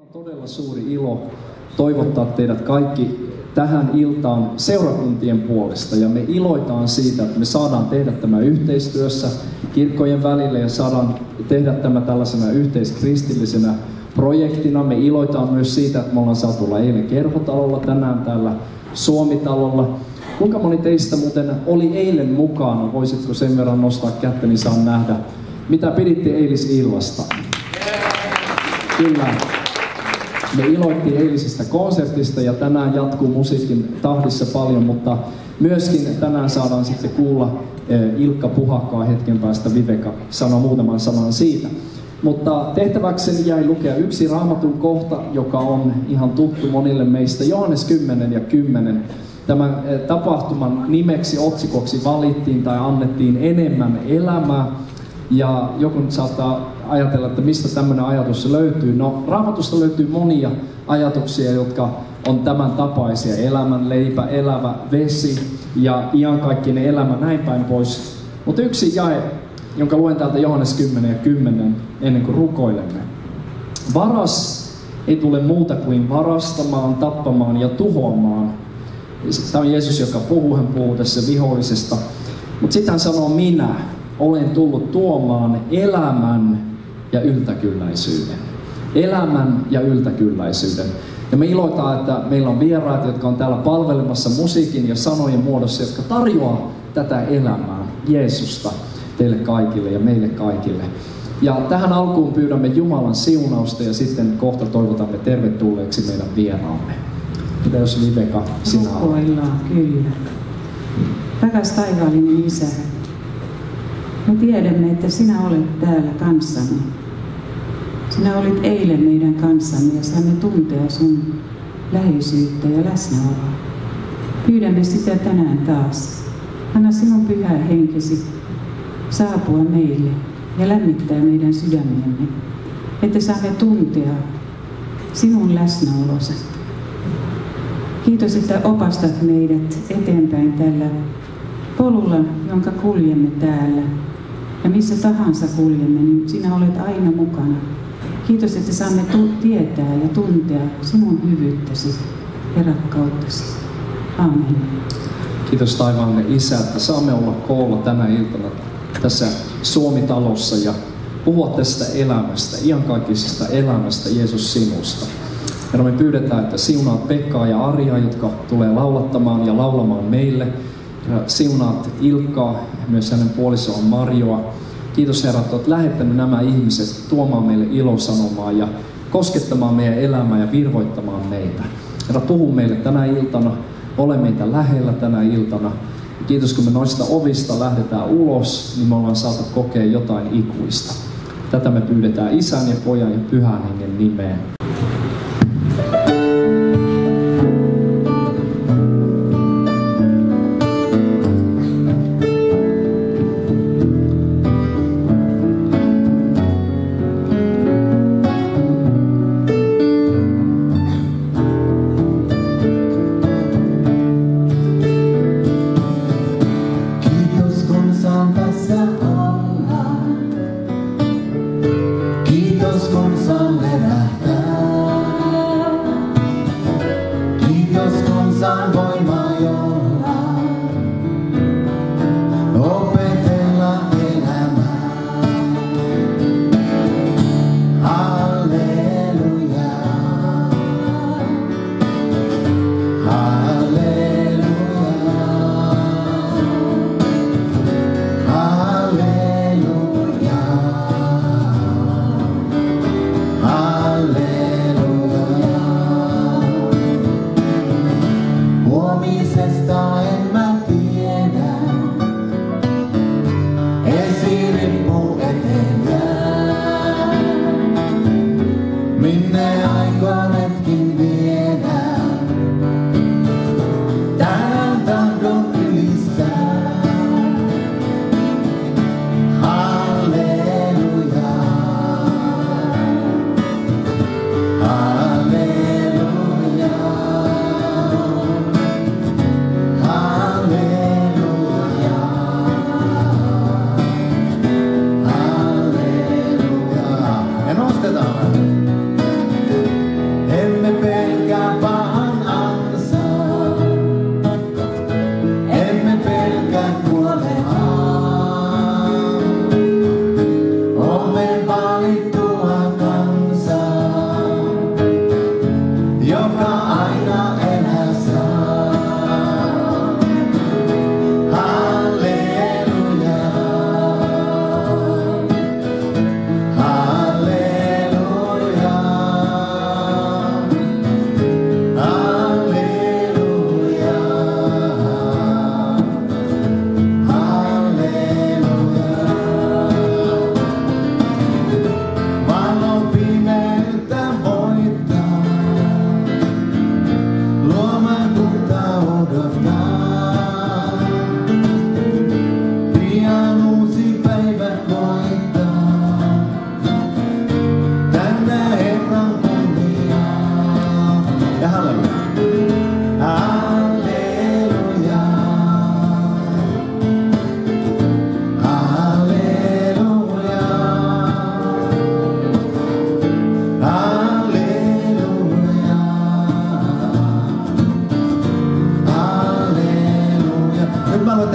On todella suuri ilo toivottaa teidät kaikki tähän iltaan seurakuntien puolesta. Ja me iloitaan siitä, että me saadaan tehdä tämä yhteistyössä kirkkojen välillä ja saadaan tehdä tämä tällaisena yhteiskristillisenä projektina. Me iloitaan myös siitä, että me ollaan saatu olla eilen Kerhotalolla, tänään täällä Suomitalolla. Kuinka moni teistä muuten oli eilen mukana? Voisitko sen verran nostaa kättä, niin saan nähdä, mitä piditte eilisillasta? Kyllä. Me iloittiin eilisestä konsertista ja tänään jatkuu musiikin tahdissa paljon, mutta myöskin tänään saadaan sitten kuulla Ilkka Puhakkaa hetken päästä. Viveka sanoo muutaman sanan siitä. Mutta tehtäväkseni jäi lukea yksi Raamatun kohta, joka on ihan tuttu monille meistä. Johannes 10:10. Tämän tapahtuman nimeksi, otsikoksi valittiin tai annettiin enemmän elämää. Ja joku nyt saattaa ajatella, että mistä tämmöinen ajatus löytyy. No, Raamatusta löytyy monia ajatuksia, jotka on tämän tapaisia. Elämän leipä, elävä vesi ja iankaikkinen elämä, näin päin pois. Mutta yksi jae, jonka luen täältä Johannes 10:10 ennen kuin rukoilemme. Varas ei tule muuta kuin varastamaan, tappamaan ja tuhoamaan. Tämä on Jeesus, joka hän puhuu tässä vihollisesta. Mutta sitten hän sanoo, minä olen tullut tuomaan elämän ja yltäkylläisyyden. Elämän ja yltäkylläisyyden. Ja me iloitaan, että meillä on vieraat, jotka on täällä palvelemassa musiikin ja sanojen muodossa, jotka tarjoaa tätä elämää, Jeesusta, teille kaikille ja meille kaikille. Ja tähän alkuun pyydämme Jumalan siunausta ja sitten kohta toivotamme tervetulleeksi meidän vieraamme. Mitä jos Viveka, sinä rukoillaan, kyllä. Rakas taivaallinen Isä, me tiedämme, että sinä olet täällä kanssamme. Sinä olit eilen meidän kanssamme ja saamme tuntea sun läheisyyttä ja läsnäoloa. Pyydämme sitä tänään taas. Anna sinun pyhä henkesi saapua meille ja lämmittää meidän sydämemme, että saamme tuntea sinun läsnäolosi. Kiitos, että opastat meidät eteenpäin tällä polulla, jonka kuljemme täällä. Ja missä tahansa kuljemme, niin sinä olet aina mukana. Kiitos, että saamme tietää ja tuntea sinun hyvyyttäsi ja rakkauttasi. Aamen. Kiitos taivaallinen Isä, että saamme olla koolla tänä iltana tässä Suomitalossa ja puhua tästä elämästä, iankaikkisesta elämästä, Jeesus sinusta. Ja me pyydetään, että siunaat Pekkaa ja Arjaa, jotka tulee laulattamaan ja laulamaan meille. Ja siunaat Ilkkaa, myös hänen puolisoaan Marjoa. Kiitos Herra, että olet lähettänyt nämä ihmiset tuomaan meille ilosanomaa ja koskettamaan meidän elämää ja virvoittamaan meitä. Herra, puhu meille tänä iltana, ole meitä lähellä tänä iltana. Kiitos, kun me noista ovista lähdetään ulos, niin me ollaan saatu kokea jotain ikuista. Tätä me pyydetään Isän ja Pojan ja Pyhän Hengen nimeen. Kiitos kun saan levähtää.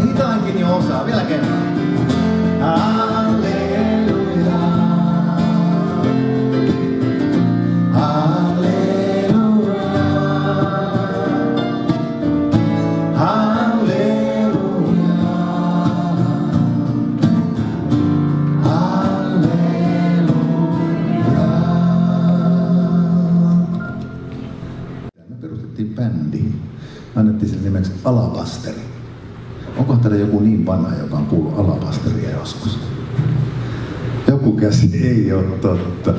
hitaankin jo osaa. Vielä kerran. Halleluja. Halleluja. Halleluja. Halleluja. Me perustettiin bändi. Annettiin sen nimeksi Alabasteri. Onkohan täällä joku niin vanha, joka on kuullut Alabasteria joskus? Joku käsi, ei ole totta.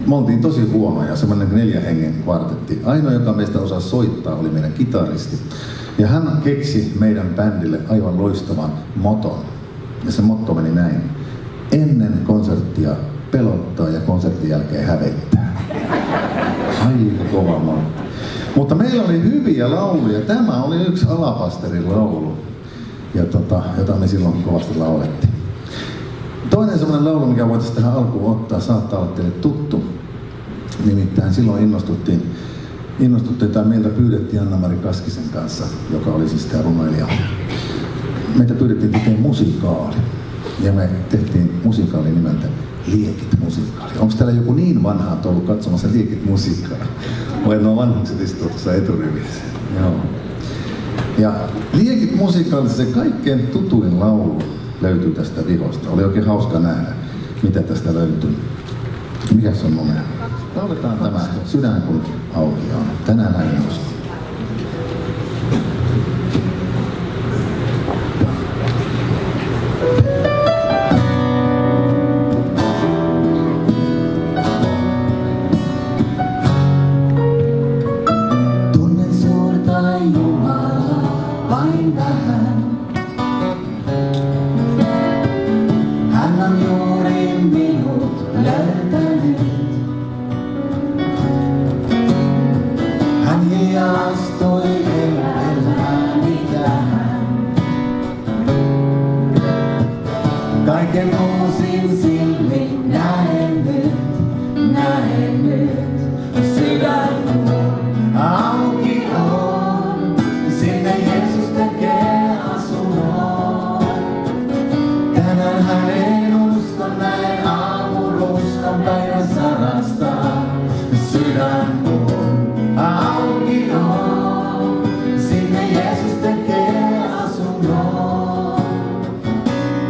Me oltiin tosi huonoja, semmoinen 4 hengen kvartetti. Ainoa, joka meistä osasi soittaa, oli meidän kitaristi. Ja hän keksi meidän bändille aivan loistavan moton. Ja se motto meni näin. Ennen konserttia pelottaa ja konsertin jälkeen hävettää. Aika kova motto. Mutta meillä oli hyviä lauluja. Tämä oli yksi Alabasterin laulu, ja jota me silloin kovasti laulettiin. Toinen semmoinen laulu, mikä voitaisiin tähän alkuun ottaa, saattaa olla teille tuttu. Nimittäin silloin innostuttiin tai meiltä pyydettiin Anna-Mari Kaskisen kanssa, joka oli siis tämä runoilija. Meitä pyydettiin tekemään musikaali. Ja me tehtiin musikaali nimeltä Liekit musikaali. Onko täällä joku niin vanha, että ollut katsomassa Liekit musikaali? Vai nuo vanhukset istuu tuossa eturivissä? Joo. Ja Liekit musikaali, se kaikkein tutuin laulu löytyy tästä vihosta. Oli oikein hauska nähdä, mitä tästä löytyy. Mikäs on numero? Lauletaan tämä Sydän kun auki on. Tänään näin nousta. Kaiken uusin silmin näen nyt, sydän kun auki on, sinne Jeesus tekee asunnon. Tänään hänen uskon näen aamun ruskan päivän sarastaa, sydän kun auki on, sinne Jeesus tekee asunnon.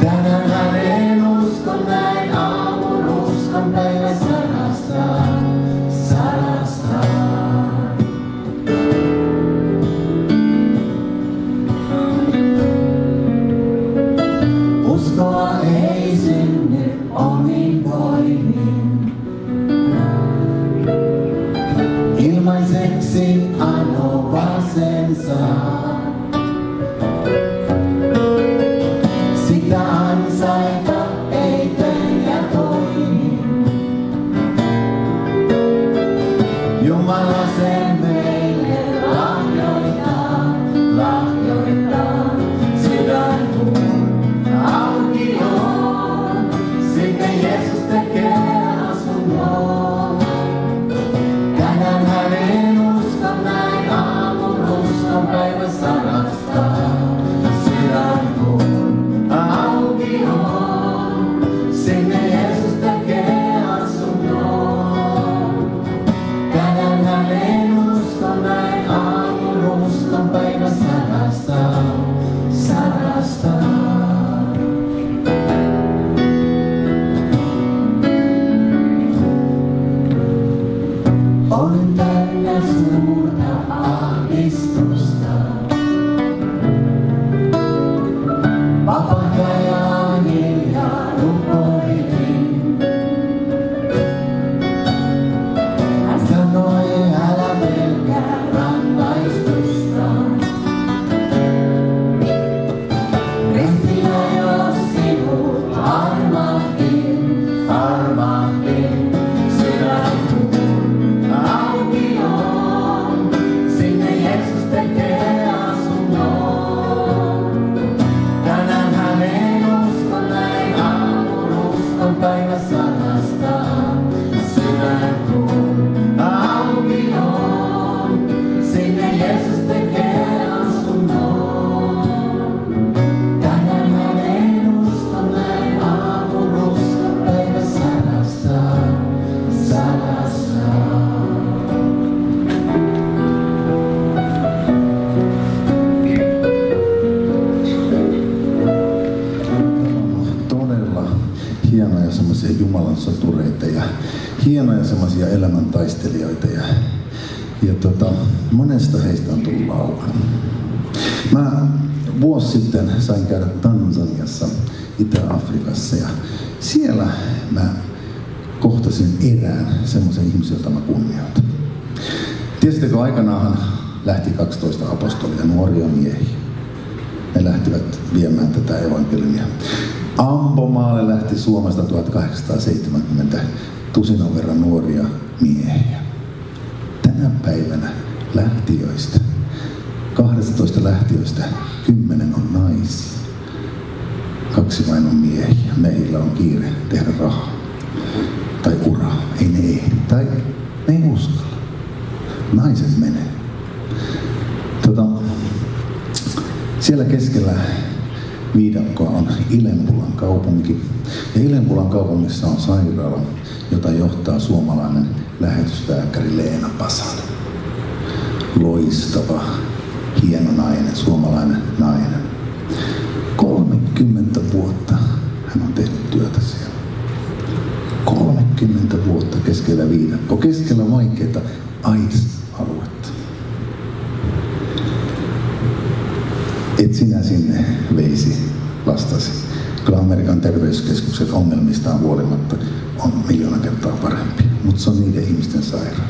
Tänään hänen uskon näin semmoisia Jumalan sotureita ja hienoja semmoisia elämäntaistelijoita. Ja monesta heistä on tullut laulu. Mä vuosi sitten sain käydä Tansaniassa, Itä-Afrikassa, ja siellä mä kohtasin erään semmoisen ihmisen, jota mä kunnioitan. Tiesittekö, aikanaanhan lähti 12 apostolia, nuoria miehiä. Ne lähtivät viemään tätä evankeliumia. Ambomaalle lähti Suomesta 1870 tusinan verran nuoria miehiä. Tänä päivänä lähtiöistä, 12 lähtiöistä 10 on naisia. 2 vain on miehiä. Meillä on kiire tehdä rahaa tai uraa. Ei ne ehdi tai ne ei uskalla. Naiset menee. Siellä keskellä viidakkoa on Ilempulan kaupunki. Ja Ilempulan kaupungissa on sairaala, jota johtaa suomalainen lähetyslääkäri Leena Pasala. Loistava, hieno nainen, suomalainen nainen. 30 vuotta hän on tehnyt työtä siellä. 30 vuotta keskellä viidakkoa, keskellä vaikeita AIDS-aluetta. Et sinä sinne veisi lastasi. Kyllä Amerikan terveyskeskukset ongelmistaan huolimatta on 1,000,000 kertaa parempi, mutta se on niiden ihmisten sairaala.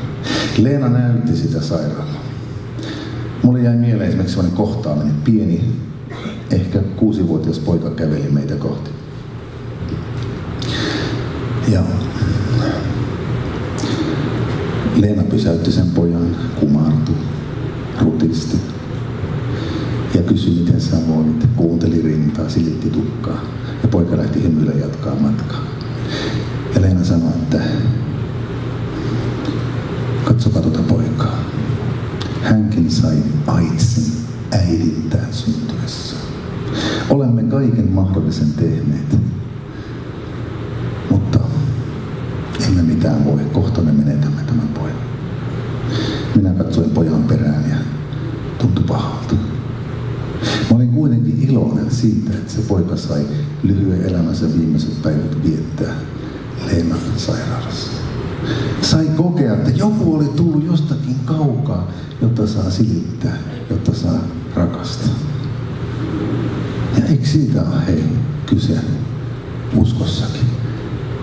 Leena näytti sitä sairaalaa. Mulle jäi mieleen esimerkiksi sellainen kohtaaminen. Pieni, ehkä 6-vuotias poika käveli meitä kohti. Ja Leena pysäytti sen pojan, kumartui, rutisti ja kysyi, miten sä voit. Kuunteli rintaa, silitti tukkaa ja poika lähti hymyillä jatkaa matkaa. Ja Leena sanoi, että katsokaa tuota poikaa. Hänkin sai AIDSin äidiltään syntyessä. Olemme kaiken mahdollisen tehneet, mutta emme mitään voi. Kohta me menetämme tämän pojan. Minä katsoin pojan perään ja tuntui pahalta. Mä olin kuitenkin iloinen siitä, että se poika sai lyhyen elämänsä viimeiset päivät viettää Leenan sairaalassa. Sai kokea, että joku oli tullut jostakin kaukaa, jotta saa silittää, jotta saa rakastaa. Ja eikö siitä ole kyse uskossakin?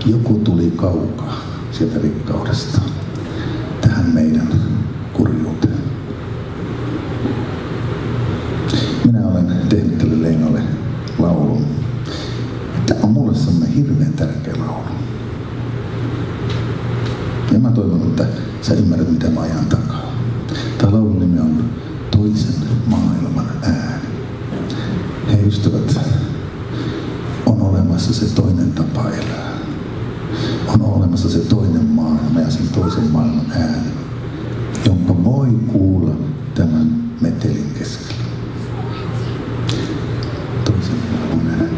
Joku tuli kaukaa sieltä rikkaudesta tähän meidän kurjuuteen. Minä olen tehnyt tälle Leenalle laulun. Tämä on mulle sellainen hirveän tärkeä laulu. Ja mä toivon, että sä ymmärrät, mitä mä ajan takaa. Tämä laulun nimi on Toisen maailman ääni. Hei ystävät, on olemassa se toinen tapa elää. On olemassa se toinen maailma ja sen toisen maailman ääni, jonka voi kuulla tämän metelin keskellä. Toisen maailman ääni.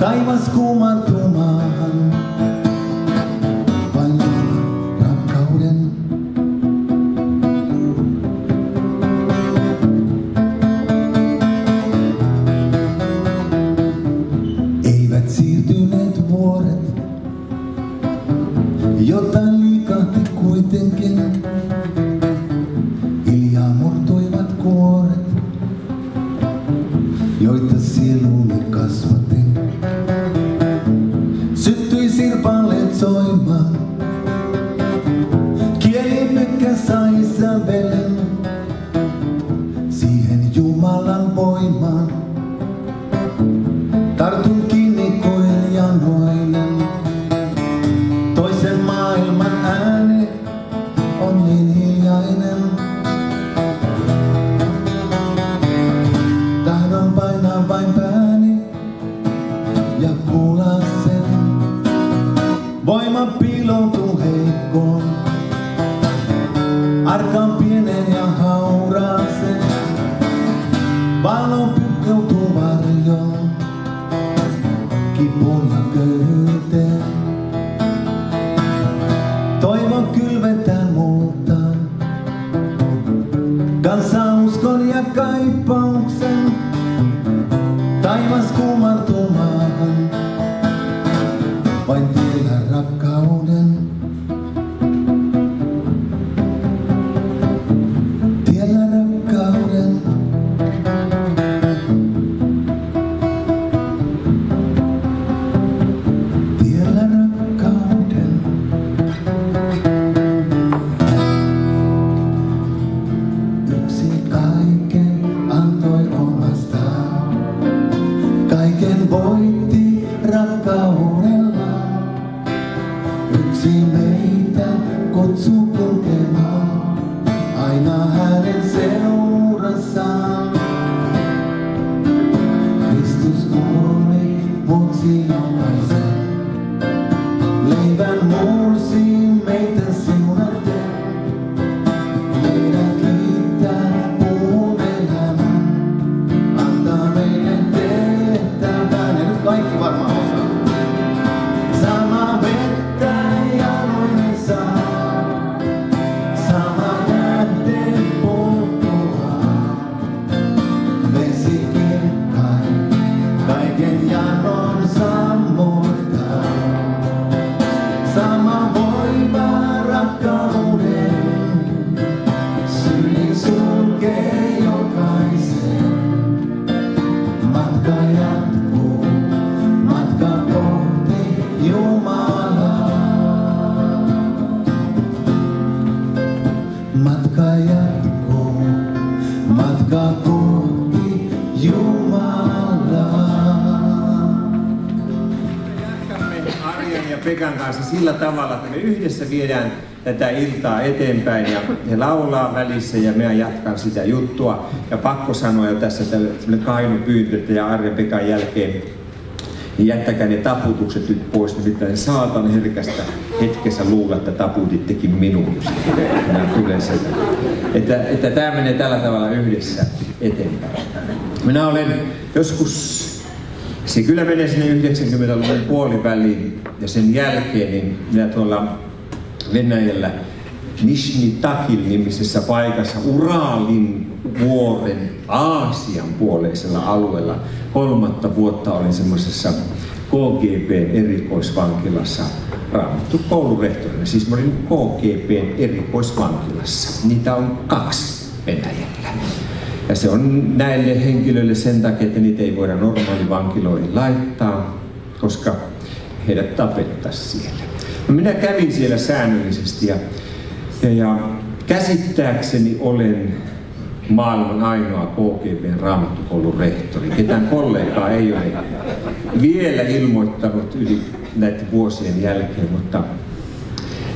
taivas kumartumaan. Vain rakkauden. Eivät siirtyneet vuoret, jotain liikahti kuitenkin. Hiljaa murtuivat kuoret, joita sieluuni kasvatin. Syttyi sirpaleet soimaan, kielipykkä sai sävelen siihen Jumalan voimaan. Tartun kiinni kuin janoinen, toisen maailman ääni on niin hiljainen. Tahdon painaa vain pääni ja kuulla sen. Voima piiloutuu heikkoon, arkaan pienen ja hauraaseen. Valo pukeutuu varjoon, kipuun ja köyhyyteen. Toivon kylvetään multaan, kanssa uskon ja kaipauksen. Taivas kumartuu maahan, vain tiellä rakkauden. Tiellä rakkauden. Tiellä rakkauden. Yksi kaiken antoi omastaan, kaiken voitti rakkaudella. Yksi meitä kutsuu kulkemaan, aina hänen seurassaan. Kristus kuoli vuoksi jokaisen, leivän mursi meitä siunaten. Meidät liittää puun elämän, antaa meille tehtävän. Ja nyt kaikki varmaan osaa. Sama vettä jaloinen saa, sama tähden polttoaa. Vesi kirkkain, kaiken janon sammuttaa. Sama voima rakkauden, syli sulkee jokaisen. Matka jatkuu, matka kohti Jumalaa. Matka jatkuu, matka kohti Jumalaa. Jatkamme Arjan ja Pekan kanssa sillä tavalla, että me yhdessä viedään tätä iltaa eteenpäin ja he laulaa välissä ja minä jatkan sitä juttua. Ja pakko sanoa jo tässä sellainen kainopyyntö, että ja Arjan Pekan jälkeen niin jättäkää ne taputukset nyt pois, nimittäin saatan herkästä hetkessä luulla, että taputittekin minun. Tulee se, että tämä menee tällä tavalla yhdessä eteenpäin. Minä olen joskus, se kyllä menee sinne 90-luvun puoliväliin ja sen jälkeen, niin minä tuolla Venäjällä Nizhny Tagil -nimisessä paikassa Uralin vuoren Aasian puoleisella alueella 3 vuotta olin semmoisessa KGB:n erikoisvankilassa Raamattu koulurehtorina. Siis mä olin KGB:n erikoisvankilassa. Niitä on 2 Venäjällä. Ja se on näille henkilöille sen takia, että niitä ei voida normaalivankiloihin laittaa, koska heidät tapettaisiin siellä. No minä kävin siellä säännöllisesti ja käsittääkseni olen maailman ainoa KGB:n raamattukoulun rehtori. Ketään kollegaa ei ole vielä ilmoittanut yli näiden vuosien jälkeen, mutta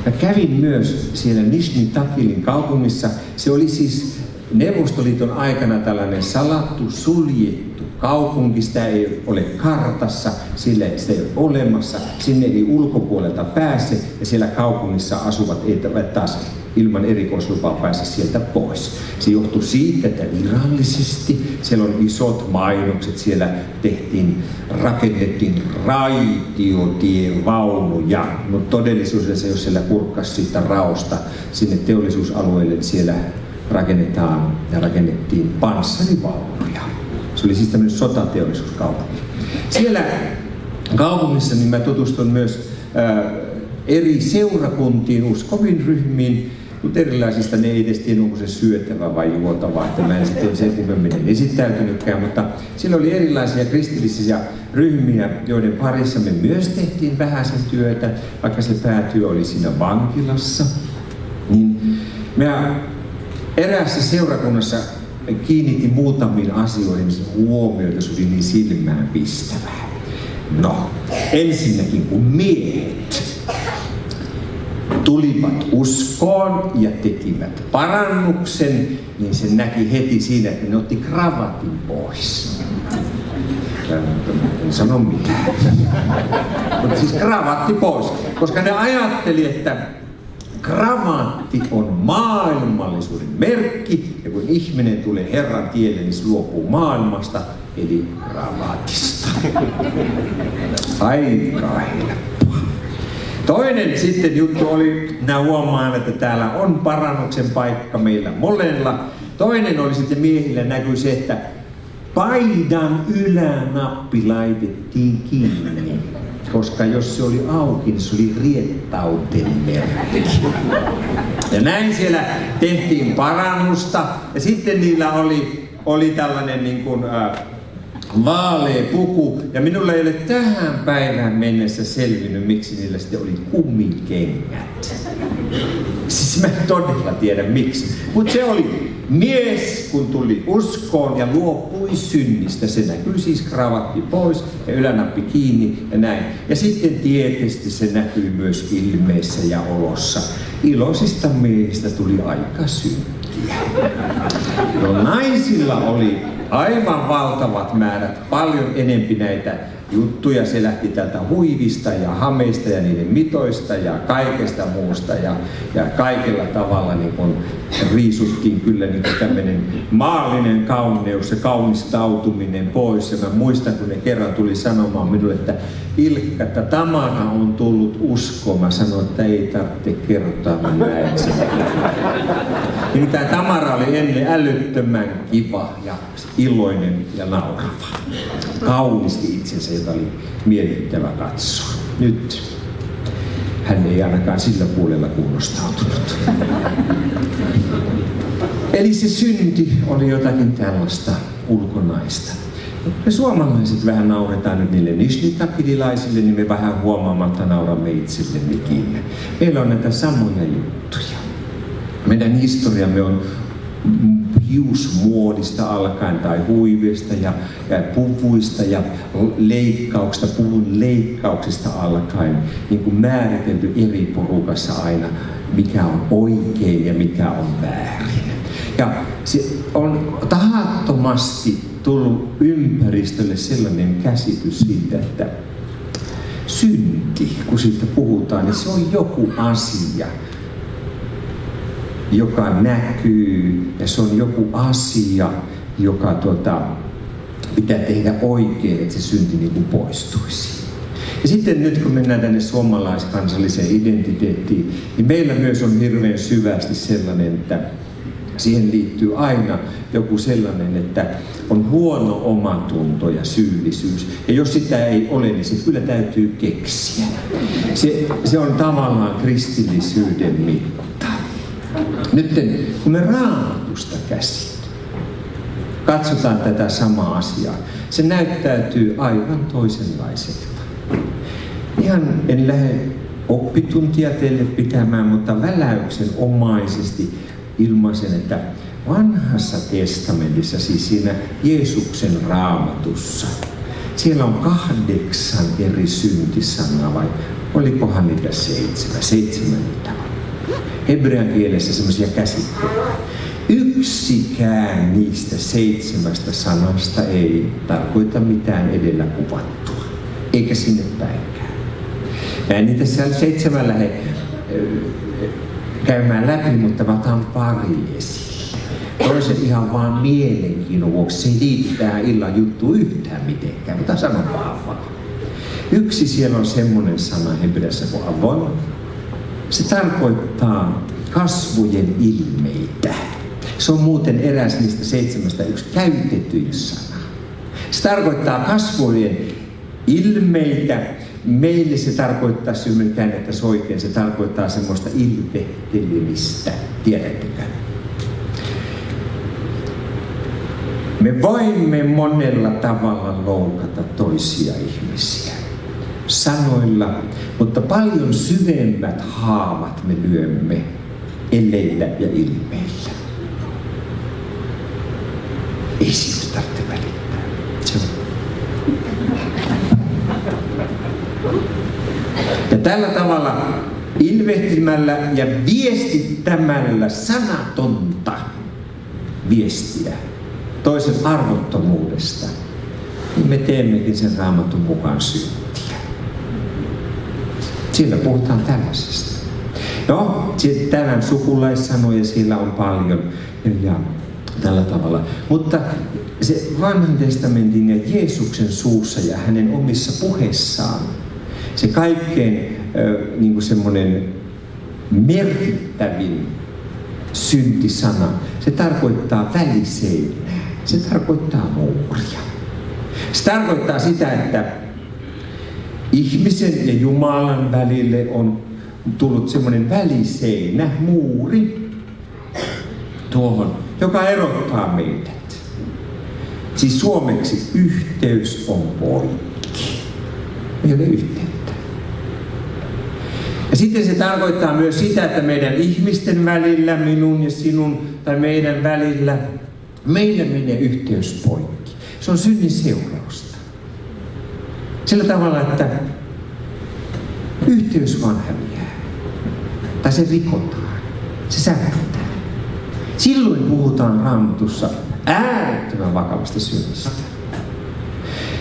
mä kävin myös siellä Nizhny Tagilin kaupungissa. Se oli siis Neuvostoliiton aikana tällainen salattu, suljettu kaupunki. Sitä ei ole kartassa, sitä ei ole olemassa. Sinne ei ulkopuolelta pääse ja siellä kaupungissa asuvat eivät taas ilman erikoislupaa päästä sieltä pois. Se johtui siitä, että virallisesti siellä on isot mainokset, siellä rakennettiin raitiotievaunuja, mutta todellisuudessa jos siellä kurkkasi siitä raosta sinne teollisuusalueelle, niin siellä rakennettiin panssarivaunuja. Se oli siis tämmöinen sotateollisuuskaupunki. Siellä kaupungissa niin mä tutustun myös eri seurakuntiin, uskoviin ryhmiin, mutta erilaisista ne ei edes tiedä, onko se syötävä vai juotava, että mä en sitten sen kummemmin esittäytynytkään, mutta siellä oli erilaisia kristillisiä ryhmiä, joiden parissa me myös tehtiin vähäsen työtä, vaikka se päätyö oli siinä vankilassa. Niin mä eräässä seurakunnassa kiinnitin muutamiin asioihin huomioita, se oli niin silmään pistävää. No, ensinnäkin kun miehet tulivat uskoon ja tekivät parannuksen, niin se näki heti siinä, että ne otti kravatin pois. En sano mitään. Mutta siis kravatti pois, koska ne ajatteli, että kravatti on maailmallisuuden merkki, ja kun ihminen tulee Herran tielle, niin se luopuu maailmasta, eli kravatista. Aika helppoa. Toinen sitten juttu oli, minä huomaan, että täällä on parannuksen paikka meillä molemmilla. Toinen oli sitten miehillä näkyi se, että paidan ylänappi laitettiin kiinni. Koska jos se oli auki, niin se oli riettauten merkki. Ja näin siellä tehtiin parannusta. Ja sitten niillä oli tällainen niin kuin, vaalea puku. Ja minulla ei ole tähän päivään mennessä selvinnyt, miksi niillä sitten oli kumikengät. Siis mä en todella tiedä miksi. Mutta se oli mies, kun tuli uskoon ja luopui synnistä. Se näkyy siis kravatti pois ja ylänappi kiinni ja näin. Ja sitten tietysti se näkyy myös ilmeessä ja olossa. Iloisista miehistä tuli aika synkkiä. No naisilla oli aivan valtavat määrät, paljon enempi näitä juttuja. Se lähti tältä huivista ja hameista ja niiden mitoista ja kaikesta muusta ja kaikella tavalla niin kun riisuttiin kyllä niin tämmöinen maallinen kauneus ja kaunistautuminen pois. Ja mä muistan, kun ne kerran tuli sanomaan minulle, että Ilkka, että Tamara on tullut uskoon. Mä sanoin, että ei tarvitse kertoa, mä näin sen. Nimittäin Tamara oli ennen älyttömän kiva ja iloinen ja naurava. Kaunisti itsensä, jota oli miellyttävä katsoa. Nyt hän ei ainakaan sillä puolella kunnostautunut. Eli se synti oli jotakin tällaista ulkonaista. Me suomalaiset vähän nauretaan nyt niille nishnitakidilaisille, niin me vähän huomaamatta nauramme itsellemmekin. Meillä on näitä samoja juttuja. Meidän historiamme on hiusmuodista alkaen tai huiveista ja puvuista ja leikkauksista, puvun leikkauksista alkaen niin kuin määritelty eri porukassa aina, mikä on oikein ja mikä on väärin. Ja se on tahattomasti tullut ympäristölle sellainen käsitys siitä, että synti, kun siitä puhutaan, niin se on joku asia, joka näkyy, ja se on joku asia, joka pitää tehdä oikein, että se synti niin kuin poistuisi. Ja sitten nyt kun mennään tänne suomalaiskansalliseen identiteettiin, niin meillä myös on hirveän syvästi sellainen, että siihen liittyy aina joku sellainen, että on huono omatunto ja syyllisyys. Ja jos sitä ei ole, niin se kyllä täytyy keksiä. Se on tavallaan kristillisyyden mitta. Nyt kun me Raamatusta käsin katsotaan tätä samaa asiaa, se näyttäytyy aivan toisenlaiselta. Ihan en lähde oppituntia teille pitämään, mutta väläyksenomaisesti ilmaisen, että Vanhassa testamentissa, siis siinä Jeesuksen Raamatussa, siellä on 8 eri syntisanaa, vai olikohan niitä 7 hebrean kielessä semmoisia käsitteitä. Yksikään niistä 7 sanasta ei tarkoita mitään edellä kuvattua, eikä sinne päinkään. Mä en niitä siellä 7 lähde käymään läpi, mutta mä otan pari esille. Toisen ihan vaan mielenkiinnon vuoksi. Se ei liity tähän illan juttuun yhtään mitenkään, mutta sanon vaan. Yksi siellä on semmoinen sana hebreassa kuin avon. Se tarkoittaa kasvojen ilmeitä. Se on muuten eräs niistä 7 yksi käytetyin sana. Se tarkoittaa kasvojen ilmeitä. Meille se tarkoittaa, jos me käännettäisiin oikein, se tarkoittaa semmoista ilvehtelemistä. Tiedättekö? Me voimme monella tavalla loukata toisia ihmisiä sanoilla, mutta paljon syvemmät haavat me lyömme eleillä ja ilmeillä. Ei siitä tarvitse välittää. Se on. Ja tällä tavalla ilvehtimällä ja viestittämällä sanatonta viestiä toisen arvottomuudesta, niin me teemmekin sen Raamatun mukaan syntiä. Siellä puhutaan tällaisesta. No, sitten tänään sukulaissanoja siellä on paljon ja tällä tavalla. Mutta se Vanhan testamentin ja Jeesuksen suussa ja hänen omissa puheissaan, se kaikkein niin kuin semmoinen merkittävin syntisana, se tarkoittaa väliseinää. Se tarkoittaa muuria. Se tarkoittaa sitä, että ihmisen ja Jumalan välille on tullut semmoinen väliseinä, muuri, tuohon, joka erottaa meidät. Siis suomeksi yhteys on poikki. Ei ole yhteyttä. Ja sitten se tarkoittaa myös sitä, että meidän ihmisten välillä, minun ja sinun tai meidän välillä, meillä menee yhteys poikki. Se on synnin seurausta. Sillä tavalla, että yhteys vaan häviää. Tai se rikotaan. Se säväyttää. Silloin puhutaan Raamatussa äärettömän vakavasta synnistä.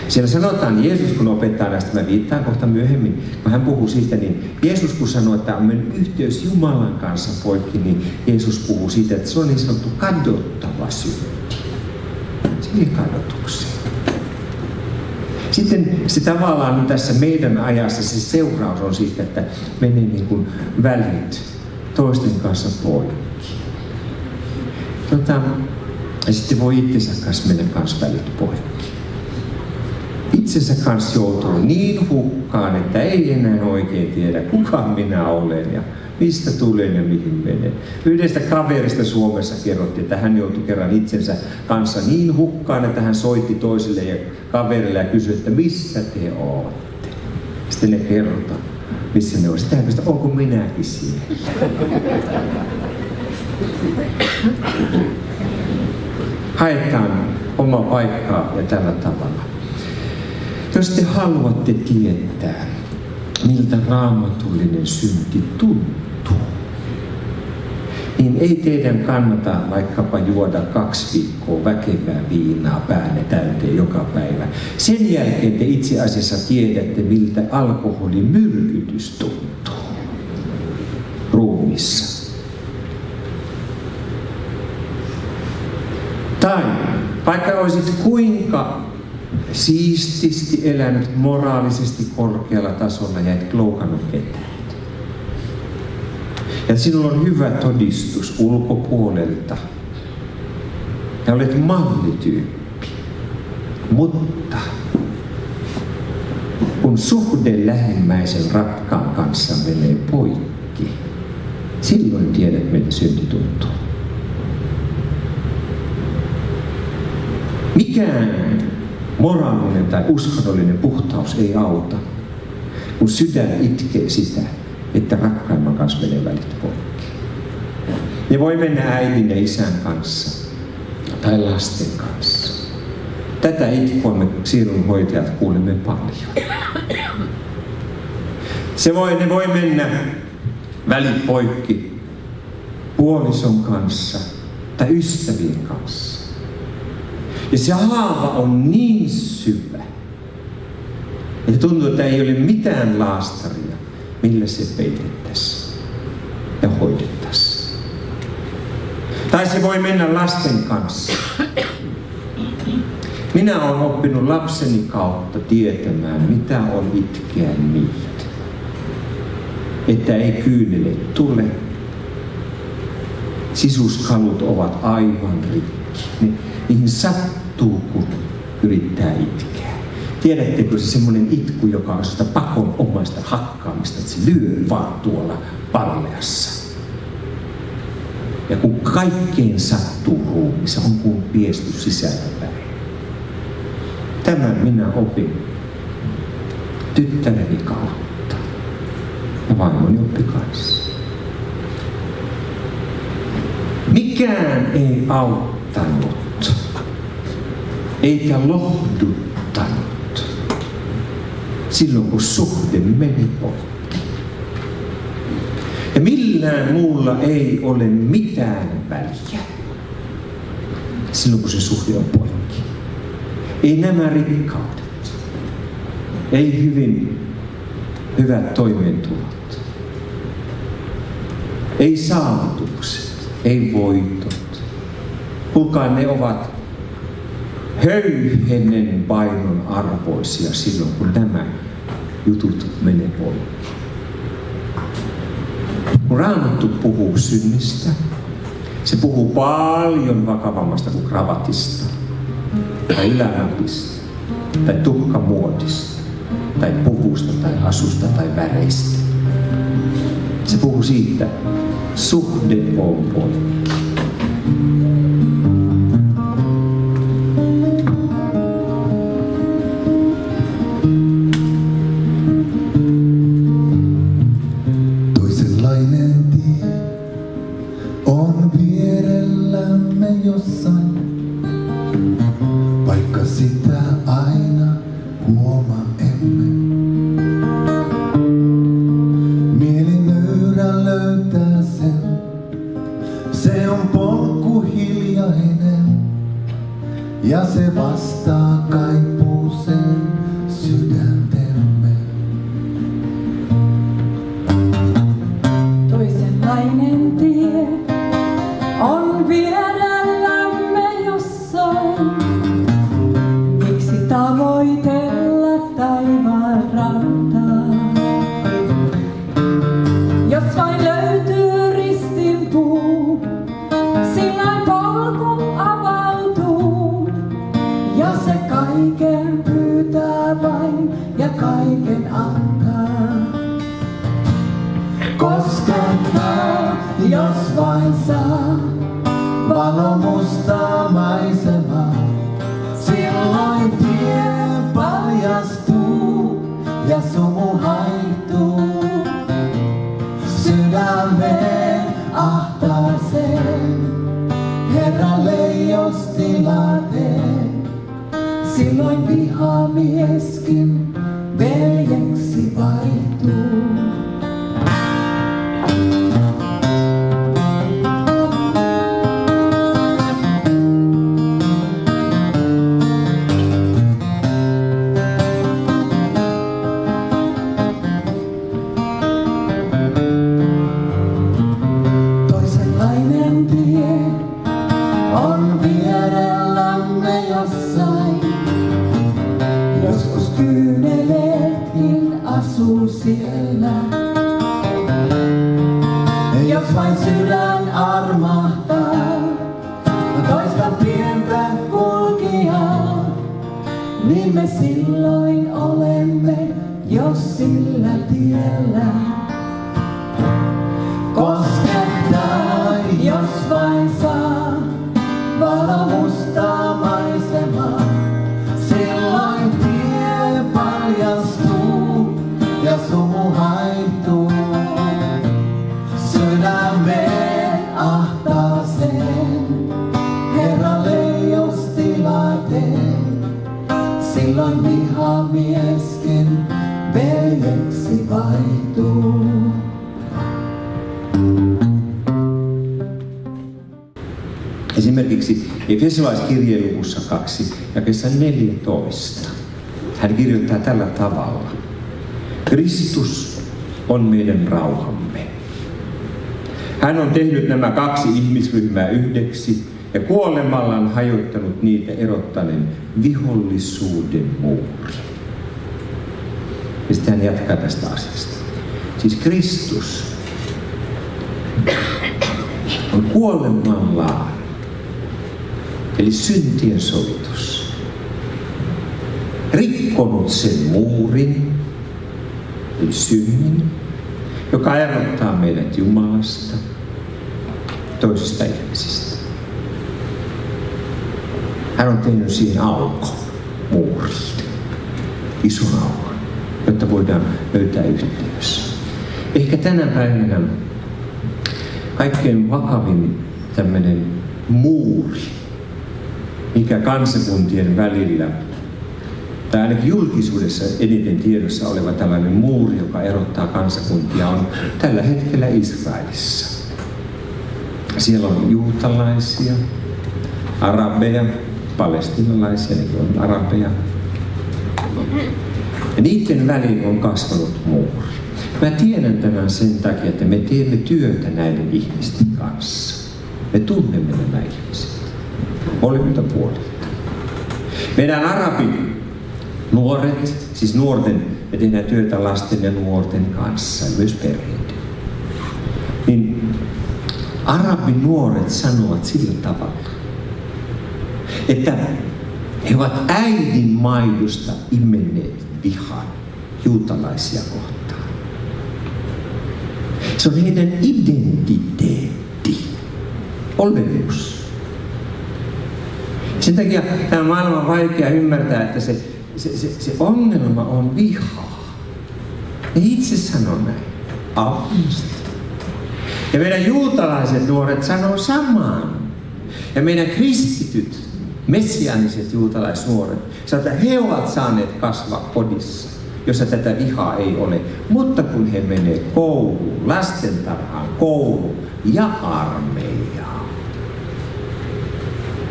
Siellä sanotaan, Jeesus kun opettaa näistä, mä viittaan kohta myöhemmin, kun hän puhuu siitä, niin Jeesus kun sanoo, että on mennyt yhteys Jumalan kanssa poikki, niin Jeesus puhuu siitä, että se on niin sanottu kadottava synti. Se ei kadotukseen. Sitten se tavallaan tässä meidän ajassa se seuraus on siitä, että menee niin kuin välit toisten kanssa poikki. Ja sitten voi itsensä kanssa mennä kanssa välit poikki. Itsensä kanssa joutuu niin hukkaan, että ei enää oikein tiedä, kuka minä olen ja mistä tulen ja mihin menen. Yhdestä kaverista Suomessa kerrottiin, että hän joutui kerran itsensä kanssa niin hukkaan, että hän soitti toiselle ja kaverille ja kysyi, että missä te olette. Sitten ne kerrotaan, missä ne on. Sitten hän kysyi, onko minäkin siellä. Haetaan oma paikkaa ja tällä tavalla. Jos te haluatte tietää, miltä raamatullinen synti tuntuu, niin ei teidän kannata vaikkapa juoda 2 viikkoa väkevää viinaa päälle täyteen joka päivä. Sen jälkeen te itse asiassa tiedätte, miltä alkoholimyrkytys tuntuu ruumiissa. Tai vaikka olisit kuinka siististi elänyt moraalisesti korkealla tasolla ja et loukannut ketään. Ja sinulla on hyvä todistus ulkopuolelta. Ja olet mallityyppi. Mutta kun suhde lähimmäisen rakkaan kanssa menee poikki, silloin tiedät, miltä synti tuntuu. Mikään moraalinen tai uskonnollinen puhtaus ei auta, kun sydän itkee sitä, että rakkaimman kanssa menee välit poikki. Ne voi mennä äidin ja isän kanssa tai lasten kanssa. Tätä itkua me sielunhoitajat kuulemme paljon. Ne voi mennä välit poikki puolison kanssa tai ystävien kanssa. Ja se haava on niin syvä, että tuntuu, että ei ole mitään laastaria, millä se peitettäisiin ja hoidettaisiin. Tai se voi mennä lasten kanssa. Minä olen oppinut lapseni kautta tietämään, mitä on itkeä niitä. Että ei kyynele tule. Sisuskalut ovat aivan rikki. Niihin sattuu, kun yrittää itkeä. Tiedättekö se semmoinen itku, joka on sitä pakonomaista hakkaamista, että se lyö vaan tuolla palleassa. Ja kun kaikkeen sattuu ruumissa, on kuin piesty sisältäpäin. Tämän minä opin tyttäreni kautta. Ja vaimoni oppi kanssa. Mikään ei auttanut, eikä lohduttanut silloin, kun suhde meni poikki. Ja millään muulla ei ole mitään väliä silloin, kun se suhde on poikki. Ei nämä rikkaudet, ei hyvät toimeentulot, ei saavutukset, ei voitot. Kuulkaa, ne ovat höyhenen painon arvoisia silloin, kun nämä jutut menee poikki. Kun Raamattu puhuu synnistä, se puhuu paljon vakavammasta kuin kravatista, tai ylänapista, tai tuhkamuodista, tai puvusta, tai asusta, tai väreistä. Se puhuu siitä, suhde on poikki. Toisenlainen tie on vierellämme jossain, vaikka sitä aina huomaa emme. Mieli nöyrä löytää sen, se on polku hiljainen, ja se vastaa kaipuuseen sydäntemme. Toisenlainen tie on vierellämme jossain. Miksi tavoitella taivaan rantaa? Jos vain löytyy ristinpuu, silloin polku avautuu. Ja se kaiken pyytää vain ja kaiken antaa. Koskettaa, jos vain saa, valo mustaa maisemaa. Silloin tie paljastuu ja sumu haihtuu. Sydämeen ahtaaseen, Herralle jos tilaa tee. Silloin vihamieskin veljeksi vaihtuu. Toisenlainen tie on vierellämme jossain. Joskus kyyneleetkin asuu siellä. Jos vain sydän armahtaa toista pientä kulkijaa, niin me silloin olemme jo sillä tiellä. Koskettaa, jos vain saa, valo mustaa maisemaa. Silloin tie paljastuu ja sumu haihtuu. Sydämeen ahtaaseen, Herralle jos tilaa tee. Silloin vihamieskin veljeksi vaihtuu. Esimerkiksi Efesolaiskirjeen luvussa 2 jakeessa 14. Hän kirjoittaa tällä tavalla. Kristus on meidän rauhamme. Hän on tehnyt nämä kaksi ihmisryhmää yhdeksi ja kuolemallaan hajottanut niitä erottaneen vihollisuuden muuri. Ja sitten hän jatkaa tästä asiasta. Siis Kristus on kuolemallaan, eli syntien sovitus, rikkonut sen muurin, eli synnin, joka erottaa meidät Jumalasta, toisista ihmisistä. Hän on tehnyt siihen aukon, muurin, ison aukon, jotta voidaan löytää yhteys. Ehkä tänä päivänä kaikkein vakavin tämmöinen muuri, mikä kansakuntien välillä, tai ainakin julkisuudessa eniten tiedossa oleva tällainen muuri, joka erottaa kansakuntia, on tällä hetkellä Israelissa. Siellä on juutalaisia, arabeja, palestiinalaisia, nekin on arabeja. Ja niiden väliin on kasvanut muuri. Mä tiedän tämän sen takia, että me teemme työtä näiden ihmisten kanssa. Me tunnemme nämä ihmiset molemmilta puolilta. Meidän arabin nuoret, siis nuorten, me tehdään työtä lasten ja nuorten kanssa, myös perheiden. Niin arabin nuoret sanovat sillä tavalla, että he ovat äidin maidosta imenneet vihan juutalaisia kohtaan. Se on heidän identiteetti, olemus. Sen takia tämä maailma on vaikea ymmärtää, että se ongelma on vihaa. Ne itse sanoo näin. Avoimesti. Ja meidän juutalaiset nuoret sanoo samaan. Ja meidän kristityt, messiaaniset juutalaisnuoret, sanoo, että he ovat saaneet kasvaa kodissa, jossa tätä vihaa ei ole. Mutta kun he menee kouluun, lastentarhaan, kouluun ja armeijaan,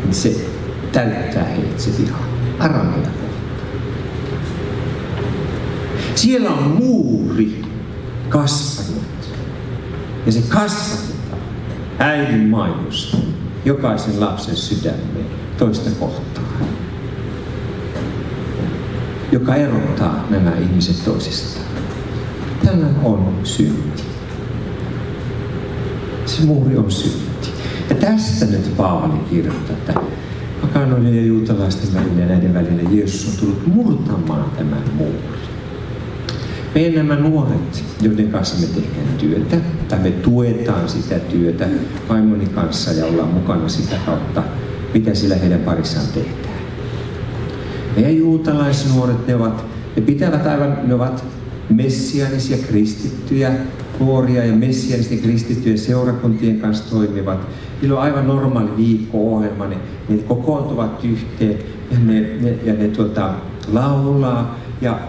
niin se täyttää heidät se viha. Armeija kohtaan. Siellä on muuri kasvanut. Ja se kasvatetaan äidin maidosta jokaisen lapsen sydämeen toista kohtaan, joka erottaa nämä ihmiset toisistaan. Tämä on synti. Se muuri on synti. Ja tästä nyt Paavali kirjoittaa, että pakanoiden ja juutalaisten välillä ja näiden välillä Jeesus on tullut murtamaan tämän muurin. Meidän nämä nuoret, joiden kanssa me tehdään työtä, tai me tuetaan sitä työtä vaimoni kanssa ja ollaan mukana sitä kautta, mitä sillä heidän parissaan tehdään. Meidän juutalaisnuoret, ne ovat messiaanisia kristittyjä, nuoria ja messiaanisten kristittyjen seurakuntien kanssa toimivat. Niillä on aivan normaali viikko-ohjelma, ne kokoontuvat yhteen ja ne laulaa. Ja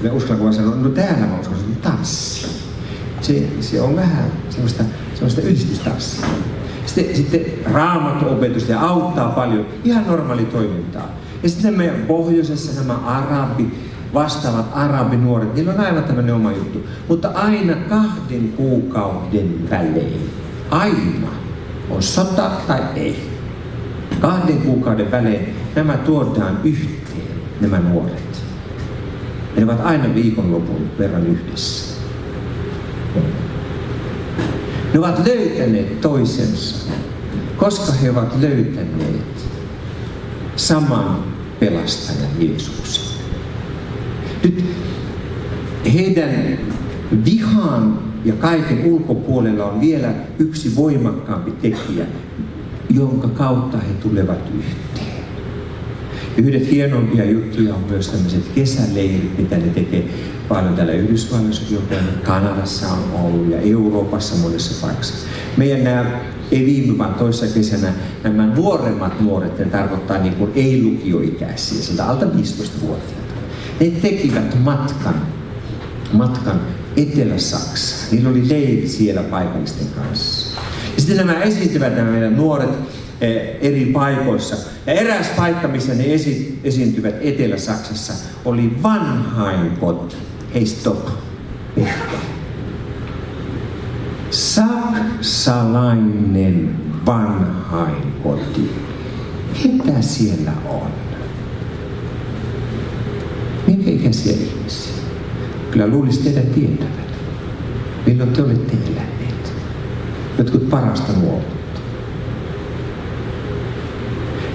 me uskon, että no täällä mä uskon, että tanssi. Se on vähän sellaista yhdistystanssia. Sitten Raamattu-opetusta ja auttaa paljon ihan normaali toimintaa. Ja sitten meidän pohjoisessa nämä vastaavat arabinuoret, niillä on aivan tämmöinen oma juttu. Mutta aina 2 kuukauden välein, aina on sota tai ei. 2 kuukauden välein nämä tuodaan yhteen, nämä nuoret. Ne ovat aina viikonlopun verran yhdessä. Ne ovat löytäneet toisensa, koska he ovat löytäneet saman pelastajan Jeesuksen. Nyt heidän vihan ja kaiken ulkopuolella on vielä yksi voimakkaampi tekijä, jonka kautta he tulevat yhteen. Yhdet hienompia juttuja on myös tämmöiset kesäleirit, mitä ne tekee paljon täällä Yhdysvalloissa, Kanadassa on ollut ja Euroopassa monessa paikassa. Meidän nämä, ei viime vaan toissa kesänä, nämä nuoremmat nuoret, ne tarkoittaa niin kuin ei-lukioikäisiä, sieltä alta 15-vuotiaita. Ne tekivät matkan Etelä-Saksaan. Niillä oli leiri siellä paikallisten kanssa. Ja sitten nämä esiintyvät nämä meidän nuoret eri paikoissa. Ja eräs paikka, missä ne esiintyvät Etelä-Saksassa, oli Vanhainkoti. Hei stop. Saksalainen vanhainkoti. Ketä siellä on? Minkä ikäisiä ihmisiä? Kyllä luulisi teidän tietävät. Milloin te olette eläneet? Jotkut parasta nuoruutta.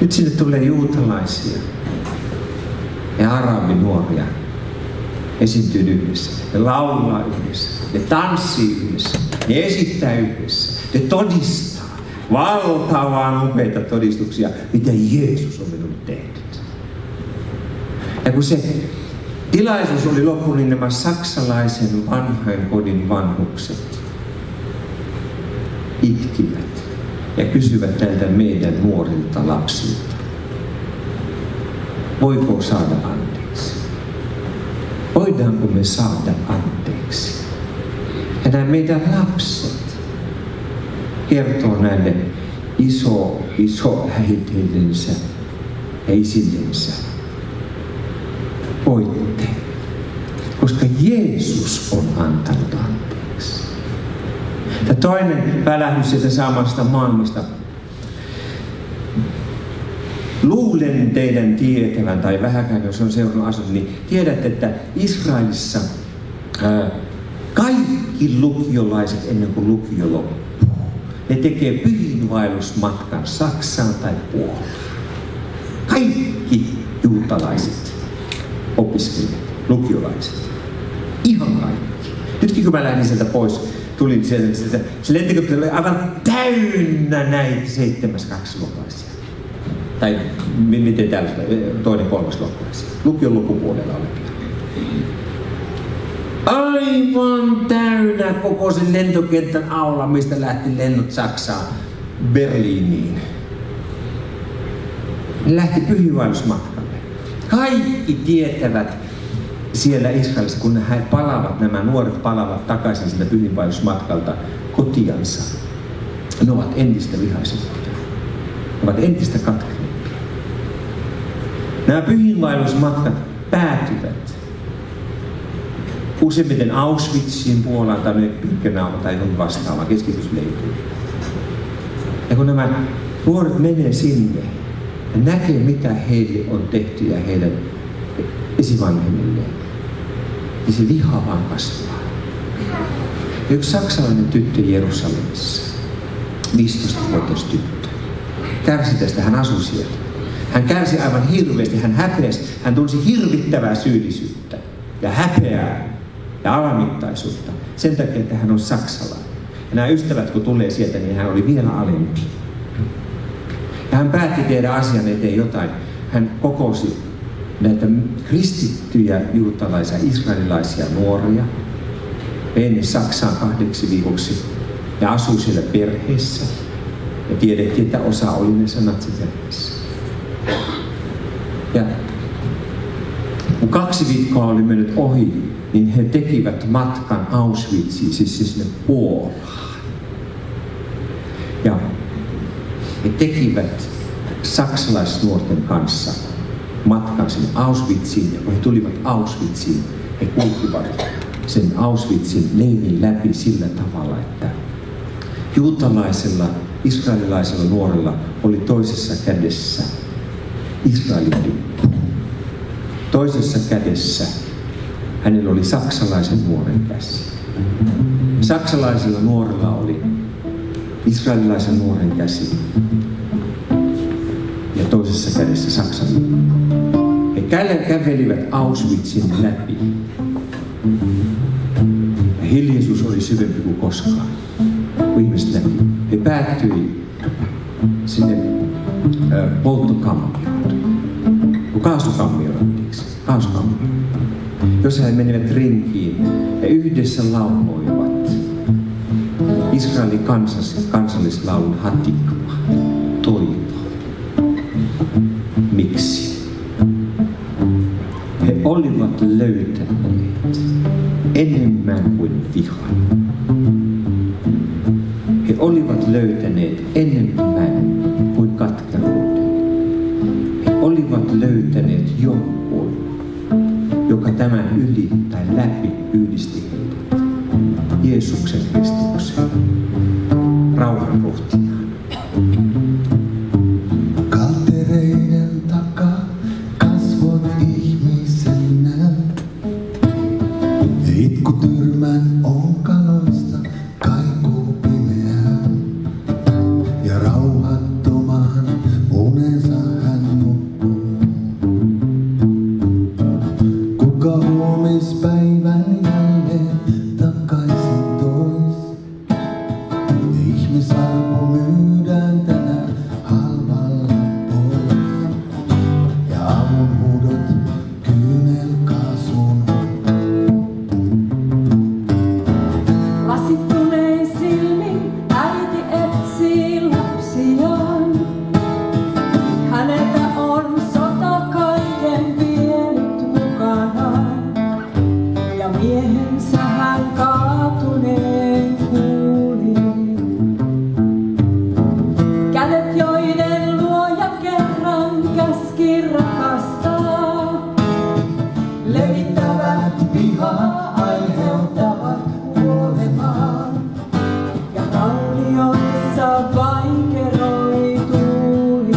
Nyt sinne tulee juutalaisia ja arabinuoria. Esiintyy yhdessä. Ne laulaa yhdessä. Ne tanssii yhdessä. Ne esittää yhdessä. Ne todistaa valtavan upeita todistuksia, mitä Jeesus on minulle tehnyt. Ja kun se tilaisuus oli loppu, niin nämä saksalaisen vanhainkodin vanhukset itkivät ja kysyvät näiltä meidän nuorilta lapsilta, voiko saada anteeksi? Voidaanko me saada anteeksi? Ja nämä meidän lapset kertoo näille iso äiteillensä ja isillensä, voitte, koska Jeesus on antanut anteeksi. Ja toinen välähdys sieltä samasta maailmasta. Luulen teidän tietävän, tai vähänkään jos on seurannut asunut, niin tiedätte, että Israelissa kaikki lukiolaiset ennen kuin lukio loppuu, ne tekee pyhiinvaellusmatkan Saksaan tai Puolaan. Kaikki juutalaiset opiskelijat, lukiolaiset. Ihan kaikki. Nytkin kun mä lähdin sieltä pois, tulin sieltä, se lentokoneella oli aivan täynnä näitä 7.2-luokkaisia. Tai miten täällä, 2.-3-luokkaisia. Lukion loppupuolella olevia. Aivan täynnä koko sen lentokentän aula, mistä lähti lennot Saksaan, Berliiniin. Ne lähti pyhiinvaellusmatkalle. Kaikki tietävät siellä Israelissa, kun he palaavat, nämä nuoret palaavat takaisin sieltä pyhiinvaellusmatkalta kotiansa. Ne ovat entistä vihaisempia. Ne ovat entistä katkeampia. Nämä pyhiinvaellusmatkat päätyvät useimmiten Auschwitziin, Puolaan tai Birkenau tai jonkun vastaavaan keskitysleiriin. Ja kun nämä nuoret menee sinne ja näkee, mitä heille on tehty ja heidän esivanhemmilleen, niin se viha vaan kasvaa. Ja yksi saksalainen tyttö Jerusalemissa, 15-vuotias tyttö, kärsi tästä, hän asui siellä. Hän kärsi aivan hirveästi, hän häpeäsi, hän tunsi hirvittävää syyllisyyttä ja häpeää ja alamittaisuutta sen takia, että hän on saksalainen. Ja nämä ystävät, kun tulee sieltä, niin hän oli vielä alempi. Ja hän päätti tehdä asian eteen jotain. Hän kokosi näitä kristittyjä, juutalaisia, israelilaisia nuoria, vei ne Saksaan 2 viikoksi ja asui siellä perheessä. Ja tiedettiin, että osa oli näissä natsiperheessä. Ja kun 2 viikkoa oli mennyt ohi, niin he tekivät matkan Auschwitziin, siis sinne Puolaan. Ja he tekivät saksalaisnuorten kanssa matkan sinne Auschwitziin. Ja kun he tulivat Auschwitziin, he kulkivat sen Auschwitzin leirin läpi sillä tavalla, että juutalaisella, israelilaisella nuorella oli toisessa kädessä Israelin lippu. Toisessa kädessä hänellä oli saksalaisen nuoren käsi. Saksalaisella nuorella oli israelilaisen nuoren käsi ja toisessa kädessä Saksan lippu. He kävelivät Auschwitzin läpi. Ja hiljaisuus oli syvempi kuin koskaan, kun ihmiset näki. He päättyi sinne polttokammioon, kaasukammioon, jossa he menivät rinkiin ja yhdessä lauloivat Israelin kansallislaulun Hatikva, toivo. Miksi? He olivat löytäneet enemmän kuin vihan. He olivat löytäneet enemmän kuin katkeruuden. He olivat löytäneet jonkun, joka tämän yli tai läpi yhdisti heidät. Jeesuksen Kristuksen, rauhan ruhtinaan. Kaltereiden takaa kasvot ihmisenä. Itku tyrmän onkaloista kaikuu pimeään. Ja rauhattomaan unensa hän nukkuu. Kuka huomispäivän jälleen takaisin tois? Ihmisarvo myydään tänään halvalla pois. Ja avun huudot kyynelkaasuun. Lasittuneen silmin äiti etsii lapsiaan. Häneltä on sota kaiken vienyt mukanaan. Ja miehensä hän kaatuneen kuuli. Kädet, joiden luoja kerran käski rakastaa, Levittävät vihaa, aiheuttavat kuolemaa. ja raunioissa vain keroi tuuli.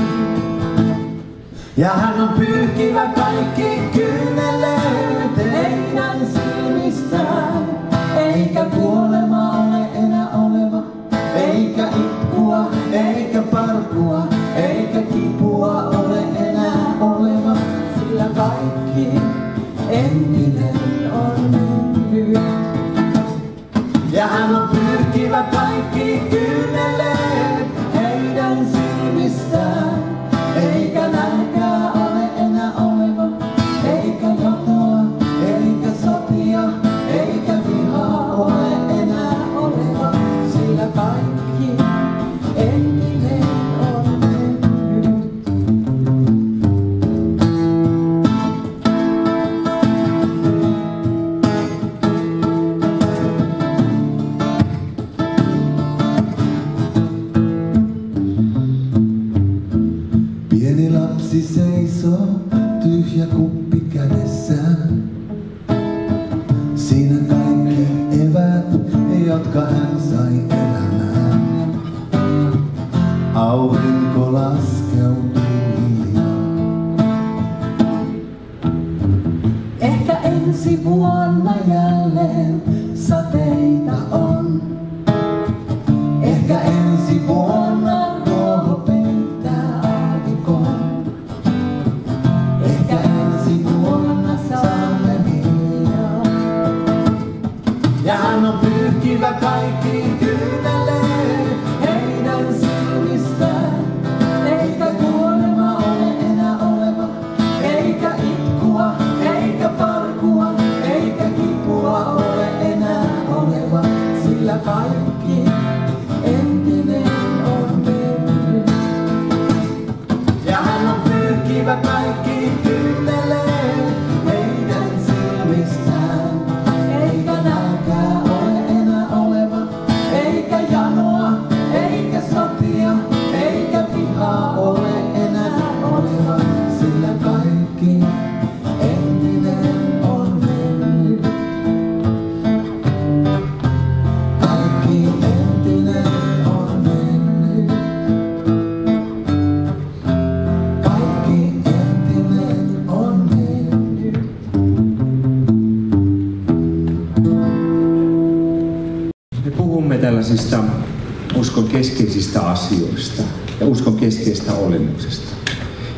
Ja hän on pyyhkivä kaikki kyyneleet heidän silmistään. Eikä kuolema ole enää oleva, eikä itkua, eikä parkua, eikä kipua ole enää oleva. Sillä kaikki entinen on mennyt. Ja hän on pyrkivä kaikki kyyneleet heidän silmistään. Eikä nälkää ole enää oleva, eikä jotoa, eikä sotia, eikä vihaa ole enää oleva. Sillä kaikki entinen on mennyt. Pieni lapsi seisoo, tyhjä kuppi kädessään. Siinä kaikki eväät, jotka hän sai elämään. Aurinko laskeutuu hiljaa. Ehkä ensi vuonna jälleen sateita on. Ehkä ensi vuonna ruoho peittää aavikon. Ehkä ensi vuonna saamme viljaa. Ja hän on pyrkivä kaikki kyyneleet heidän silmistään. Eikä kuolema ole enää oleva, eikä itkua, eikä parkua, eikä kipua ole enää oleva. Sillä kaikki entinen on mennyt. Ja hän on pyrkivä kaikki kyyneleet heidän silmistään. Eikä nälkää ole enää oleva, eikä janoa, eikä sotia, eikä vihaa ole enää oleva. Sillä kaikki entinen on mennyt. Kaikki entinen on mennyt. Kaikki entinen on mennyt. Me puhumme tällaisista uskon keskeisistä asioista ja uskon keskeistä olemuksesta.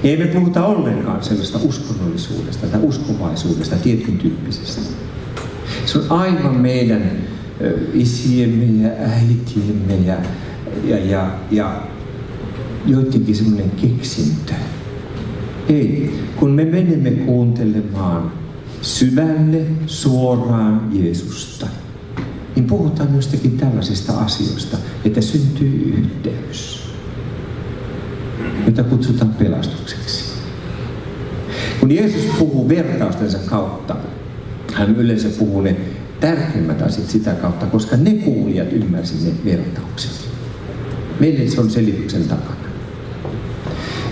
Ei me puhuta ollenkaan sellaista uskonnollisuudesta tai uskovaisuudesta tietyn tyyppisestä. Se on aivan meidän isiemme ja äitiemme ja joidenkin semmoinen keksintö. Ei, kun me menemme kuuntelemaan syvälle suoraan Jeesusta, niin puhutaan jostakin tällaisista asioista, että syntyy yhteys, jota kutsutaan pelastukseksi. Kun Jeesus puhuu vertaustensa kautta, hän yleensä puhuu ne tärkeimmät asiat sitä kautta, koska ne kuulijat ymmärsivät ne vertaukset. Meille se on selityksen takana.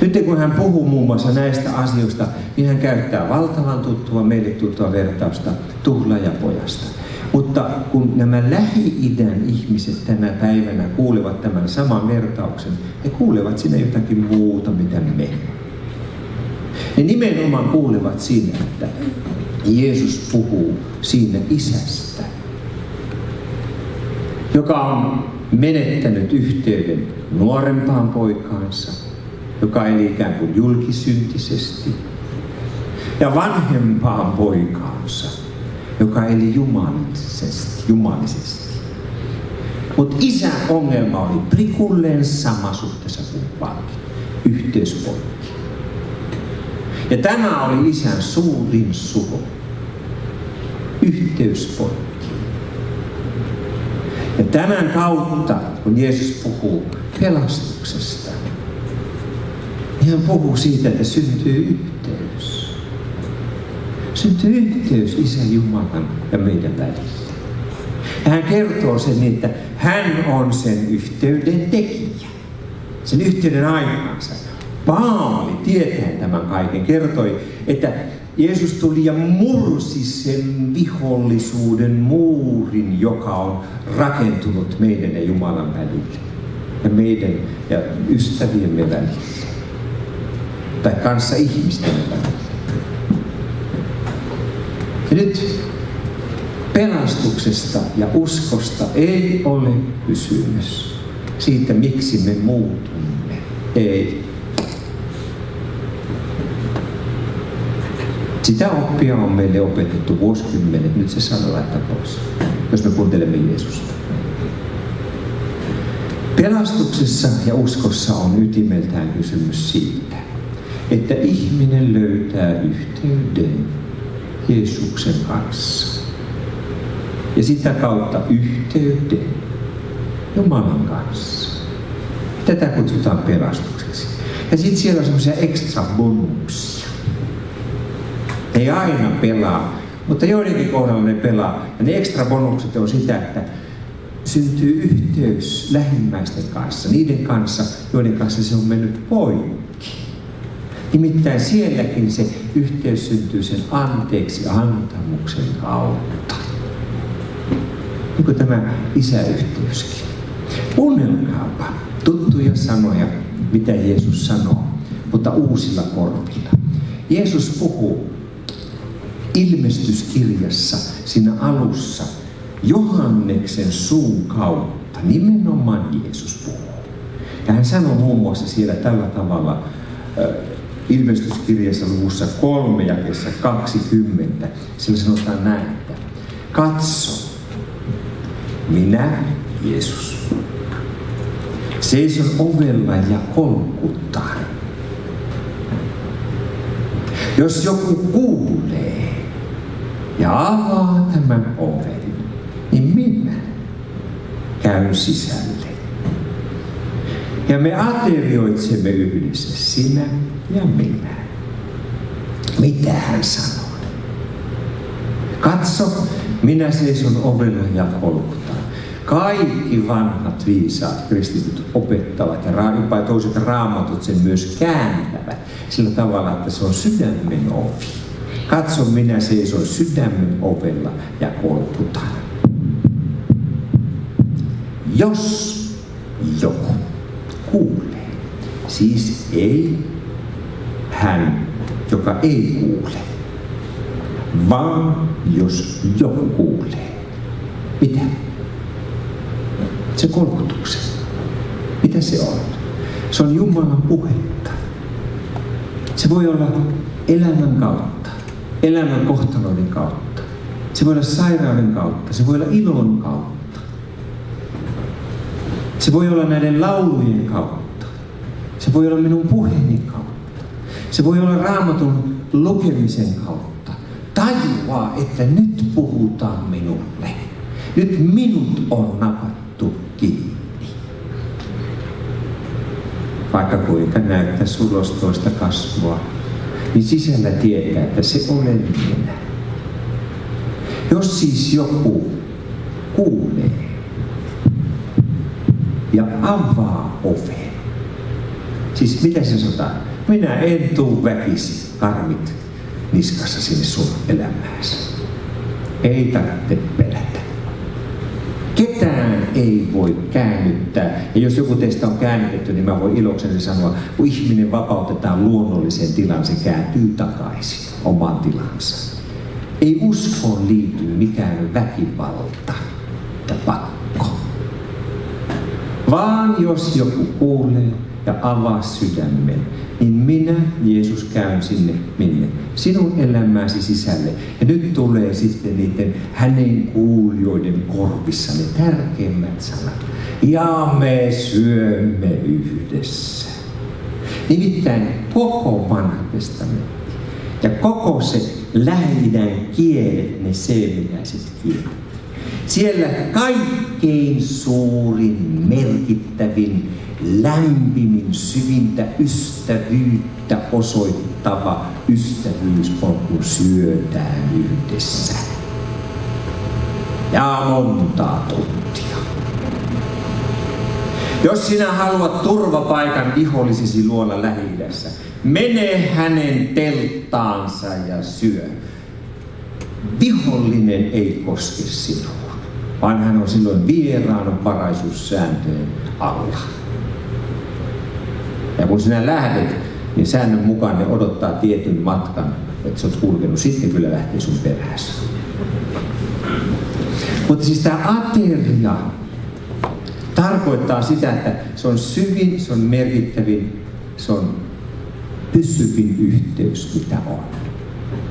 Nyt kun hän puhuu muun muassa näistä asioista, niin hän käyttää valtavan tuttua, meille tuttua vertausta tuhlaajapojasta. Mutta kun nämä Lähi-idän ihmiset tänä päivänä kuulevat tämän saman vertauksen, he kuulevat siinä jotakin muuta, mitä me. Ne nimenomaan kuulevat siinä, että Jeesus puhuu siinä isästä, joka on menettänyt yhteyden nuorempaan poikaansa, joka eli ikään kuin julkisyntisesti, ja vanhempaan poikaansa, joka eli jumalisesti. Mutta isän ongelma oli prikulleen sama suhteessa kumpaankin, yhteys poikki. Ja tämä oli isän suurin suho, yhteys poikki. Ja tämän kautta, kun Jeesus puhuu pelastuksesta, niin hän puhuu siitä, että syntyy yhteys. Syntyy yhteys Isän Jumalan ja meidän välillä. Ja hän kertoo sen niin, että hän on sen yhteyden tekijä. Sen yhteyden aikansa. Paavali tietäen tämän kaiken kertoi, että Jeesus tuli ja mursi sen vihollisuuden muurin, joka on rakentunut meidän ja Jumalan välille. Ja meidän ja ystäviemme välille. Tai kanssa ihmisten välillä. Ja nyt pelastuksesta ja uskosta ei ole kysymys siitä, miksi me muutumme. Ei. Sitä oppia on meille opetettu vuosikymmenet. Nyt se sanoo laittaa pois, jos me kuuntelemme Jeesusta. Pelastuksessa ja uskossa on ytimeltään kysymys siitä, että ihminen löytää yhteyden Jeesuksen kanssa. Ja sitä kautta yhteyden Jumalan kanssa. Tätä kutsutaan pelastukseksi. Ja sitten siellä on semmoisia ekstra bonuksia. Ei aina pelaa, mutta joidenkin kohdalla ne pelaa. Ja ne ekstra bonukset on sitä, että syntyy yhteys lähimmäisten kanssa, niiden kanssa, joiden kanssa se on mennyt poikki. Nimittäin sielläkin se yhteys syntyy sen anteeksi antamuksen kautta. Niin kuin tämä isäyhteyskin. Kuunnelkaapa tuttuja sanoja, mitä Jeesus sanoo, mutta uusilla korvilla. Jeesus puhuu ilmestyskirjassa siinä alussa Johanneksen suun kautta. Nimenomaan Jeesus puhuu. Ja hän sanoo muun muassa siellä tällä tavalla ilmestyskirjassa luvussa 3 jakeessa 20. Sillä sanotaan näin, että katso, minä, Jeesus, seison ovella ja kolkutan. Jos joku kuulee ja avaa tämän oven, niin minä käyn sisälle. Ja me aterioitsemme yhdessä, sinä ja minä. Mitä hän sanoi? Katso, minä seison ovella ja kolkutan. Kaikki vanhat viisaat kristityt opettavat ja jopa toiset raamatut sen myös kääntävät sillä tavalla, että se on sydämen ovi. Katso, minä seison sydämen ovella ja kolkutan. Jos joku kuulee, siis ei hän, joka ei kuule, vaan jos joku kuulee. Mitä? Se kolkutuksen. Mitä se on? Se on Jumalan puhetta. Se voi olla elämän kautta, elämän kohtaloiden kautta. Se voi olla sairauden kautta, se voi olla ilon kautta. Se voi olla näiden laulujen kautta. Se voi olla minun puheeni kautta. Se voi olla Raamatun lukemisen kautta. Tajuaa, että nyt puhutaan minulle. Nyt minut on napattu kiinni. Vaikka kuinka näyttää sulostoista kasvua, niin sisällä tietää, että se olen minä. Jos siis joku kuulee ja avaa oven, siis mitä se sanotaan? Minä en tuu väkisin karmit niskassa sinne sun elämääsi. Ei tarvitse pelätä. Ketään ei voi käännyttää. Ja jos joku teistä on käännytetty, niin mä voin ilokseni sanoa, kun ihminen vapautetaan luonnolliseen tilaan, se kääntyy takaisin omaan tilansa. Ei uskoon liity mikään väkivalta ja pakko. Vaan jos joku kuulee ja avaa sydämen, niin minä, Jeesus, käyn sinne minne? Sinun elämäsi sisälle. Ja nyt tulee sitten niiden hänen kuulijoiden korvissa ne tärkeimmät sanat. Ja me syömme yhdessä. Nimittäin koko vanha testamentti ja koko se Lähi-idän kielet, ne seemiläiset kielet. Siellä kaikkein suurin, merkittävin, lämpimin, syvintä ystävyyttä osoittava ystävyys on, kun syödään yhdessä. Ja montaa tuntia. Jos sinä haluat turvapaikan vihollisesi luolla Lähi-idässä, mene hänen telttaansa ja syö. Vihollinen ei koske sinua, vaan hän on silloin vieraanvaraisuussääntöjen alla. Ja kun sinä lähdet, niin säännön mukaan ne odottaa tietyn matkan, että sä oot kulkenut, sitten kyllä lähtee sun perässä. Mutta siis tämä ateria tarkoittaa sitä, että se on syvin, se on merkittävin, se on pysyvin yhteys, mitä on.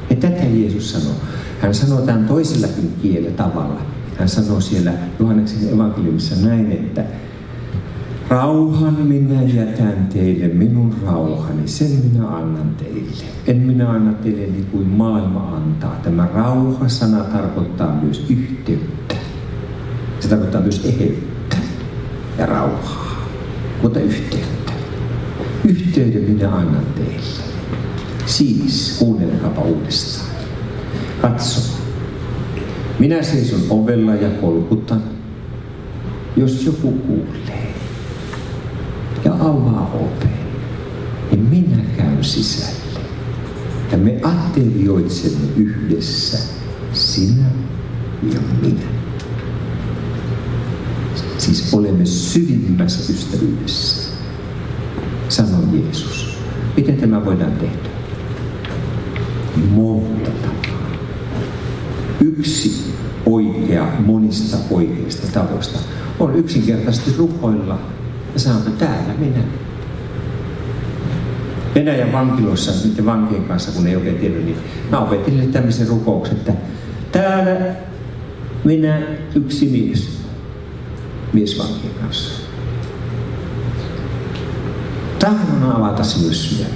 Ja tätä Jeesus sanoo. Hän sanoo tämän toisellakin kielellä tavalla. Hän sanoo siellä Johanneksen evankeliumissa näin, että rauhan minä jätän teille, minun rauhani, sen minä annan teille. En minä anna teille niin kuin maailma antaa. Tämä rauha-sana tarkoittaa myös yhteyttä. Se tarkoittaa myös eheyttä ja rauhaa, mutta yhteyttä. Yhteyden minä annan teille. Siis, kuunnelkaapa uudestaan. Katso. Minä seison ovella ja kolkutan. Jos joku kuulee ja avaa oven, niin minä käyn sisälle. Ja me aterioitsemme yhdessä, sinä ja minä. Siis olemme syvimmässä ystävyydessä. Sanoi Jeesus. Miten tämä voidaan tehdä? Monta tapaa. Yksi oikea monista oikeista tavoista on yksinkertaisesti rukoilla ja sanoa, että täällä minä. Venäjän vankiloissa niiden vankien kanssa, kun ei oikein tiedä, niin mä opetin tämmöisen rukouksen, että täällä minä yksi miesvankien kanssa. Tahdon avata sinulle sydän.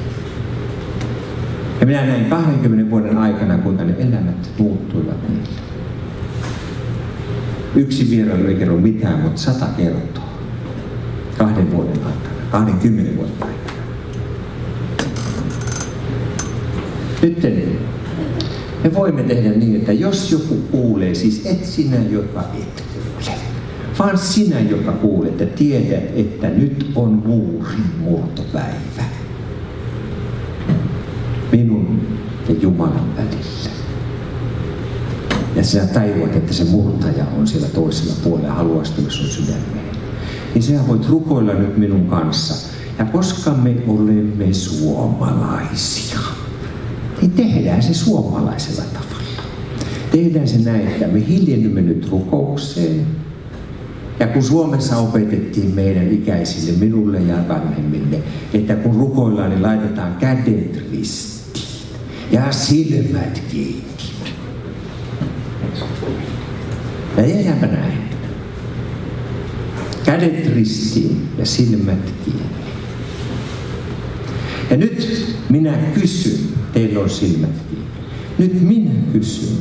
Ja minä näin 20 vuoden aikana, kuinka ne elämät muuttuivat niille. Yksi vierailu ei kerro mitään, mutta 100 kertoo. 2 vuoden aikana, 20 vuoden aikana. Nyt me voimme tehdä niin, että jos joku kuulee, siis et sinä, joka et kuule, vaan sinä, joka kuulet ja tiedät, että nyt on muurin murtopäivä minun ja Jumalan välillä. Ja sinä tajuat, että se murtaja on siellä toisella puolella ja haluaisi tulla sun sydämeen. Niin sinä voit rukoilla nyt minun kanssa. Ja koska me olemme suomalaisia, niin tehdään se suomalaisella tavalla. Tehdään se näin, että me hiljennymme nyt rukoukseen. Ja kun Suomessa opetettiin meidän ikäisille, minulle ja vanhemmille, että kun rukoillaan, niin laitetaan kädet ristiin ja silmät kiinni. Ja tehdäänpä näin. Kädet ristiin ja silmät kiinni. Ja nyt minä kysyn, teillä on silmät kiinni. Nyt minä kysyn,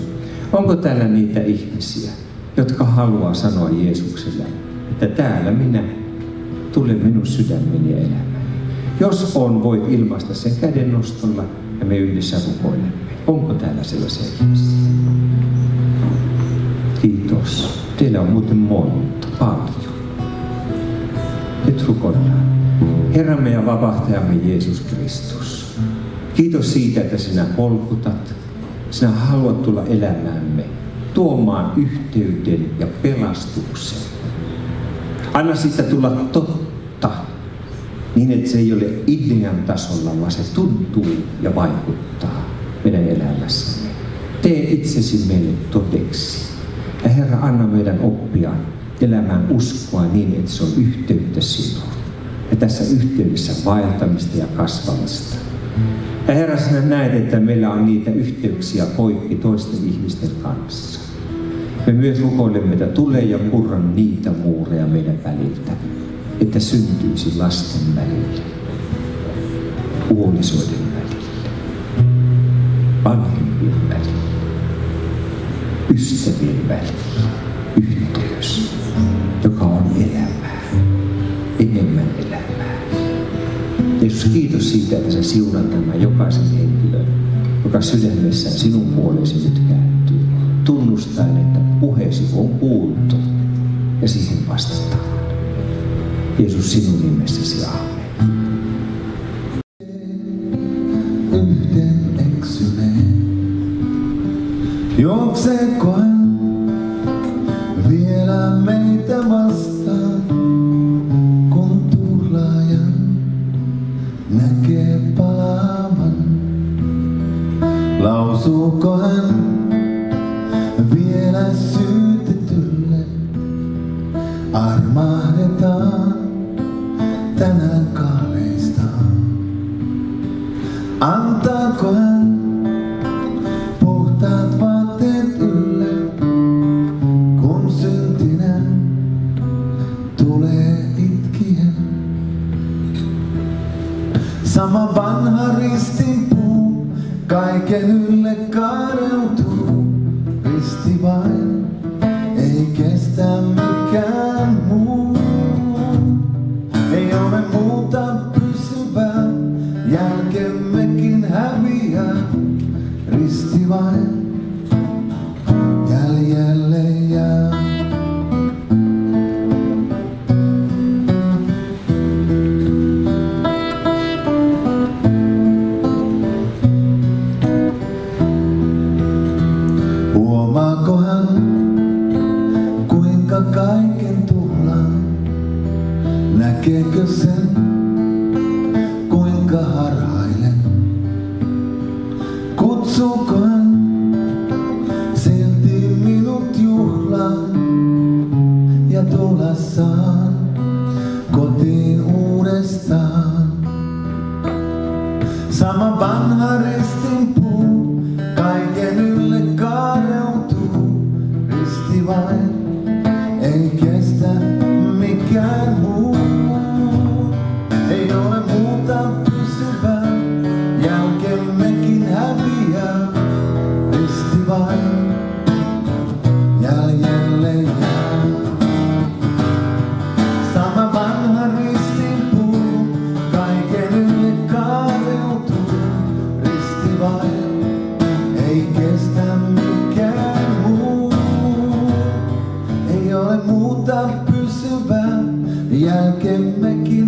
onko täällä niitä ihmisiä, jotka haluaa sanoa Jeesukselle, että täällä minä, tule minun sydämeni ja elämäni. Jos on, voit ilmaista sen käden nostolla ja me yhdessä rukoilemme. Onko täällä sellaisia ihmisiä? Kiitos. Teillä on muuten monta, paljon. Nyt rukoillaan. Herramme ja vapahtajamme Jeesus Kristus. Kiitos siitä, että sinä polkutat. Sinä haluat tulla elämäämme. tuomaan yhteyden ja pelastuksen. Anna siitä tulla totta, niin että se ei ole idean tasolla, vaan se tuntuu ja vaikuttaa meidän elämässämme. Tee itsesi meille todeksi. Ja Herra, anna meidän oppia elämään uskoa niin, että se on yhteyttä sinuun. Ja tässä yhteydessä vaeltamista ja kasvamista. Ja Herra, sinä näet, että meillä on niitä yhteyksiä poikki toisten ihmisten kanssa. Me myös rukoilemme, että tulee ja purra niitä muureja meidän väliltä, että syntyisi lasten välille, puolisoiden välille, vanhempien välille, ystävien välille, yhteys, joka on elämää, enemmän elämää. Jeesus, kiitos siitä, että sä siunat tämän jokaisen henkilön, joka sydämessään sinun puolesi nyt kääntyy, tunnustaen, että puheesi on kuultu ja siihen vastataan. Jeesus, sinun nimessäsi, aamen. Yhden eksyneen, juokseekohan vielä meitä vastaan, kun tuhlaajan näkee palaavan. Lausuuko hän vielä syytetylle, armahdetaan tänään kaaleistaan. Antaako hän puhtaat vaatteet ylle, kun syntinen tulee itkien. Sama vanha ristinpuu kaiken ylle kaareutuu, risti vain ei kestä mikään muu. Ei ole muuta pysyvää, jälkemmekin häviää, risti vain jäljelle jää. Huomaako hän, kuinka kaiken tuhlaan? Näkeekö sen, kuinka harhailen? Kutsuuko hän silti minut juhlaan? Ja tulla saan kotiin uudestaan. Sama vanha ristinpuu kaiken ylle kaareutuu, risti vain ei kestä mikään muu. Ei ole muuta pysyvää, jälkemmekin häviää, risti vain jäljelle jää. Sama vanha ristinpuu kaiken ylle kaareutuu, risti vain ei kestä mikään muu. Ei ole muuta pysyvää, jälkemmekin